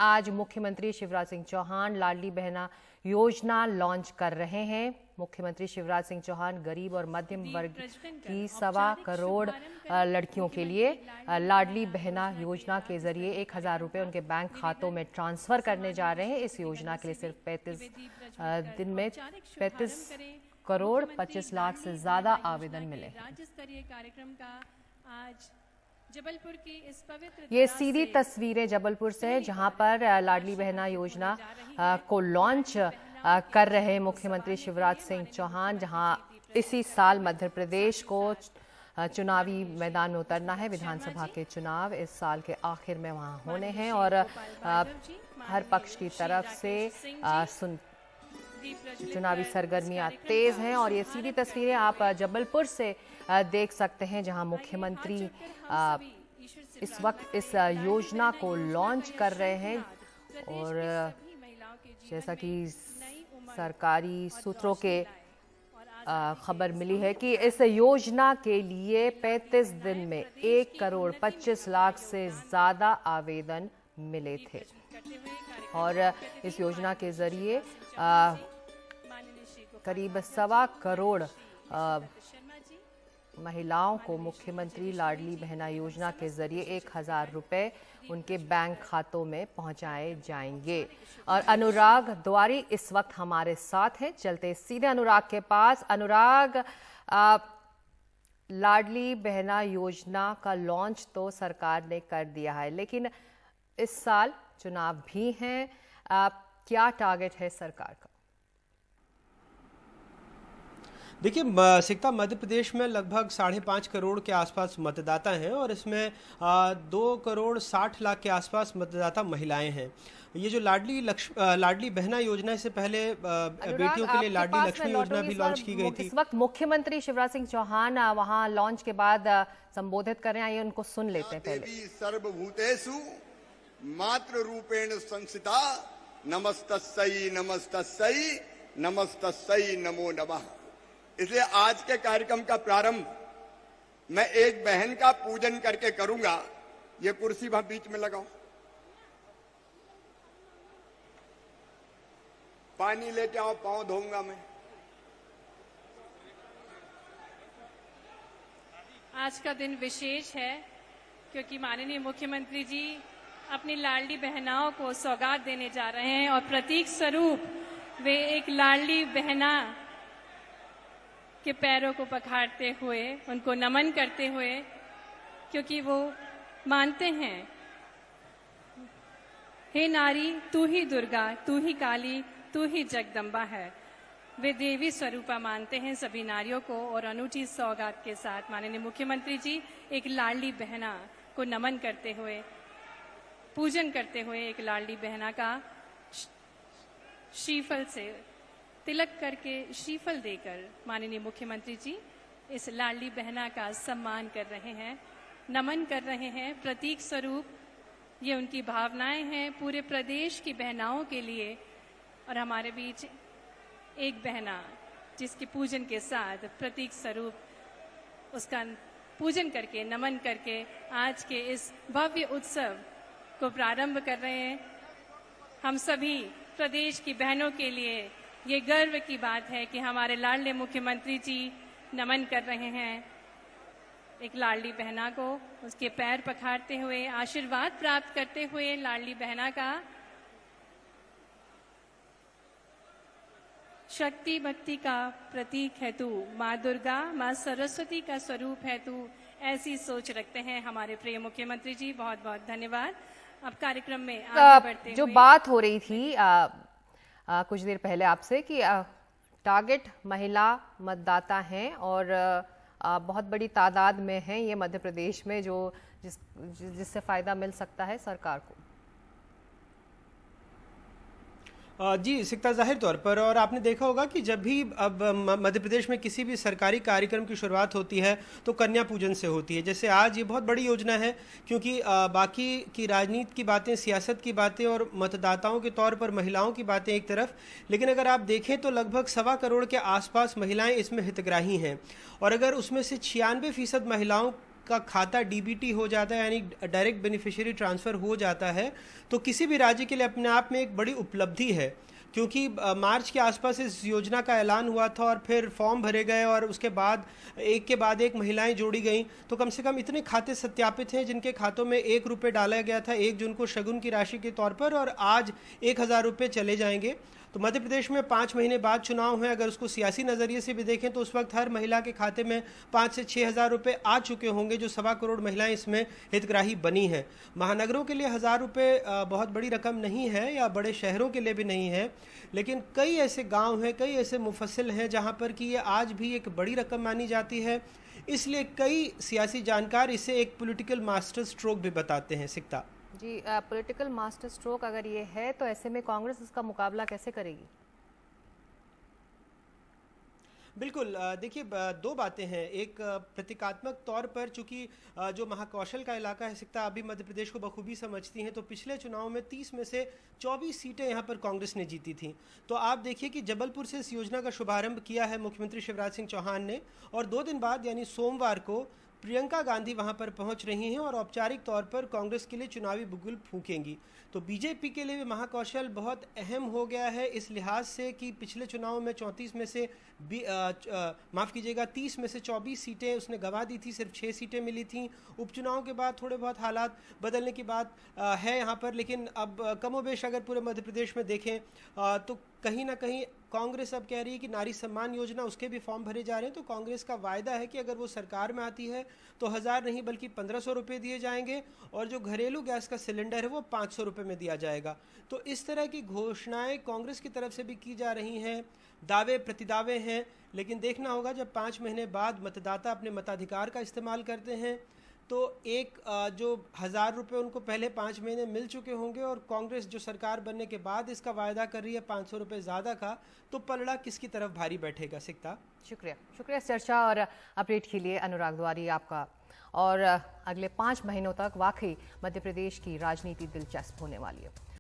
आज मुख्यमंत्री शिवराज सिंह चौहान लाडली बहना योजना लॉन्च कर रहे हैं। मुख्यमंत्री शिवराज सिंह चौहान गरीब और मध्यम वर्ग की 1.25 करोड़ लड़कियों के लिए लाडली बहना योजना के जरिए 1,000 रुपये उनके बैंक खातों में ट्रांसफर करने जा रहे हैं। इस योजना के लिए सिर्फ 35 दिन में 35 करोड़ 25 लाख से ज्यादा आवेदन मिले। राज्य स्तरीय कार्यक्रम का आज जबलपुर की इस पवित्र ये सीधी तस्वीरें जबलपुर से, जहां पर लाडली बहना योजना को लॉन्च कर रहे हैं मुख्यमंत्री शिवराज सिंह चौहान, जहां इसी साल मध्य प्रदेश को चुनावी मैदान में उतरना है। विधानसभा के चुनाव इस साल के आखिर में वहां होने हैं और हर पक्ष की तरफ से चुनावी सरगर्मियां तेज हैं। और ये सीधी तस्वीरें आप जबलपुर से देख सकते हैं, जहां मुख्यमंत्री इस वक्त इस योजना को लॉन्च कर रहे हैं। और जैसा कि सरकारी सूत्रों के खबर मिली है कि इस योजना के लिए 35 दिन में 1 करोड़ 25 लाख से ज्यादा आवेदन मिले थे और इस योजना के जरिए करीब 1.25 करोड़ महिलाओं को मुख्यमंत्री लाडली बहना योजना के जरिए 1,000 रुपये उनके बैंक खातों में पहुंचाए जाएंगे। और अनुराग द्वारी इस वक्त हमारे साथ हैं, चलते सीधे अनुराग के पास। अनुराग, लाडली बहना योजना का लॉन्च तो सरकार ने कर दिया है, लेकिन इस साल चुनाव भी हैं, क्या टारगेट है सरकार का? देखिए सिकता मध्य प्रदेश में लगभग 5.5 करोड़ के आसपास मतदाता हैं और इसमें 2 करोड़ 60 लाख के आसपास मतदाता महिलाएं हैं। ये जो लाडली बहना योजना, इससे पहले बेटियों के लिए लाडली लक्ष्मी योजना भी लॉन्च की गई थी। इस वक्त मुख्यमंत्री शिवराज सिंह चौहान वहां लॉन्च के बाद संबोधित कर रहे हैं, आइए उनको सुन लेते हैं पहले। सर्वभूतेषु मातृ रूपेण संस्थिता नमस्तस्यै नमस्तस्यै नमस्तस्यै नमो नमः। इसलिए आज के कार्यक्रम का प्रारंभ मैं एक बहन का पूजन करके करूंगा। ये कुर्सी वहां बीच में लगाओ, पानी लेके आओ, पांव धोऊंगा मैं। आज का दिन विशेष है क्योंकि माननीय मुख्यमंत्री जी अपनी लाडली बहनाओं को सौगात देने जा रहे हैं और प्रतीक स्वरूप वे एक लाडली बहना के पैरों को पखाड़ते हुए उनको नमन करते हुए, क्योंकि वो मानते हैं हे नारी तू ही दुर्गा, तू ही काली, तू ही जगदम्बा है। वे देवी स्वरूपा मानते हैं सभी नारियों को। और अनूठी सौगात के साथ माननीय मुख्यमंत्री जी एक लाडली बहना को नमन करते हुए, पूजन करते हुए एक लाडली बहना का श्रीफल से तिलक करके, श्रीफल देकर माननीय मुख्यमंत्री जी इस लाडली बहना का सम्मान कर रहे हैं, नमन कर रहे हैं। प्रतीक स्वरूप ये उनकी भावनाएं हैं पूरे प्रदेश की बहनाओं के लिए। और हमारे बीच एक बहना जिसके पूजन के साथ प्रतीक स्वरूप उसका पूजन करके, नमन करके आज के इस भव्य उत्सव को प्रारंभ कर रहे हैं। हम सभी प्रदेश की बहनों के लिए ये गर्व की बात है कि हमारे लाडले मुख्यमंत्री जी नमन कर रहे हैं एक लाडली बहना को, उसके पैर पखाड़ते हुए, आशीर्वाद प्राप्त करते हुए। लाडली बहना का शक्ति भक्ति का प्रतीक है तू, माँ दुर्गा, माँ सरस्वती का स्वरूप है तू, ऐसी सोच रखते हैं हमारे प्रिय मुख्यमंत्री जी। बहुत बहुत धन्यवाद। अब कार्यक्रम में आगे बढ़ते जो बात हो रही थी कुछ देर पहले आपसे कि टारगेट महिला मतदाता हैं और बहुत बड़ी तादाद में हैं ये मध्य प्रदेश में, जिससे फायदा मिल सकता है सरकार को। जी सिकता जाहिर तौर पर, और आपने देखा होगा कि जब भी अब मध्य प्रदेश में किसी भी सरकारी कार्यक्रम की शुरुआत होती है तो कन्या पूजन से होती है। जैसे आज ये बहुत बड़ी योजना है क्योंकि बाकी की राजनीति की बातें, सियासत की बातें और मतदाताओं के तौर पर महिलाओं की बातें एक तरफ, लेकिन अगर आप देखें तो लगभग 1.25 करोड़ के आसपास महिलाएं इसमें हितग्राही हैं। और अगर उसमें से 96% महिलाओं का खाता डीबीटी हो जाता है, यानी डायरेक्ट बेनिफिशियरी ट्रांसफ़र हो जाता है, तो किसी भी राज्य के लिए अपने आप में एक बड़ी उपलब्धि है। क्योंकि मार्च के आसपास इस योजना का ऐलान हुआ था और फिर फॉर्म भरे गए और उसके बाद एक के बाद एक महिलाएं जोड़ी गईं, तो कम से कम इतने खाते सत्यापित हैं जिनके खातों में 1 रुपये डाला गया था 1 जून को शगुन की राशि के तौर पर, और आज 1000 रुपये चले जाएंगे। तो मध्य प्रदेश में 5 महीने बाद चुनाव है, अगर उसको सियासी नज़रिए से भी देखें तो उस वक्त हर महिला के खाते में 5 से 6 हज़ार रुपये आ चुके होंगे, जो 1.25 करोड़ महिलाएं इसमें हितग्राही बनी हैं। महानगरों के लिए 1000 रुपये बहुत बड़ी रकम नहीं है, या बड़े शहरों के लिए भी नहीं है, लेकिन कई ऐसे गांव हैं, कई ऐसे मुफस्सिल हैं जहां पर कि ये आज भी एक बड़ी रकम मानी जाती है। इसलिए कई सियासी जानकार इसे एक पॉलिटिकल मास्टर स्ट्रोक भी बताते हैं। सिकता जी, पॉलिटिकल मास्टर स्ट्रोक अगर ये है तो ऐसे में कांग्रेस इसका मुकाबला कैसे करेगी? बिल्कुल, देखिए 2 बातें हैं। एक प्रतीकात्मक तौर पर, चूंकि जो महाकौशल का इलाका है सिकता अभी मध्य प्रदेश को बखूबी समझती हैं, तो पिछले चुनाव में 30 में से 24 सीटें यहां पर कांग्रेस ने जीती थी। तो आप देखिए कि जबलपुर से इस योजना का शुभारंभ किया है मुख्यमंत्री शिवराज सिंह चौहान ने, और 2 दिन बाद यानी सोमवार को प्रियंका गांधी वहां पर पहुंच रही हैं और औपचारिक तौर पर कांग्रेस के लिए चुनावी बुगुल फूकेंगी। तो बीजेपी के लिए भी महाकौशल बहुत अहम हो गया है इस लिहाज से कि पिछले चुनाव में 34 में से माफ़ कीजिएगा 30 में से 24 सीटें उसने गंवा दी थी, सिर्फ 6 सीटें मिली थीं। उपचुनाव के बाद थोड़े बहुत हालात बदलने की बात है यहाँ पर, लेकिन अब कमोबेश अगर पूरे मध्य प्रदेश में देखें तो कहीं ना कहीं कांग्रेस अब कह रही है कि नारी सम्मान योजना, उसके भी फॉर्म भरे जा रहे हैं। तो कांग्रेस का वायदा है कि अगर वो सरकार में आती है तो 1000 नहीं बल्कि 1500 रुपये दिए जाएंगे, और जो घरेलू गैस का सिलेंडर है वो 500 रुपये में दिया जाएगा। तो इस तरह की घोषणाएं कांग्रेस की तरफ से भी की जा रही हैं, दावे प्रतिदावे हैं, लेकिन देखना होगा जब 5 महीने बाद मतदाता अपने मताधिकार का इस्तेमाल करते हैं तो एक जो 1000 रुपये उनको पहले 5 महीने मिल चुके होंगे, और कांग्रेस जो सरकार बनने के बाद इसका वायदा कर रही है 500 रुपये ज़्यादा का, तो पलड़ा किसकी तरफ भारी बैठेगा। सिकता, शुक्रिया इस चर्चा और अपडेट के लिए अनुराग द्वारी आपका। और अगले 5 महीनों तक वाकई मध्य प्रदेश की राजनीति दिलचस्प होने वाली है।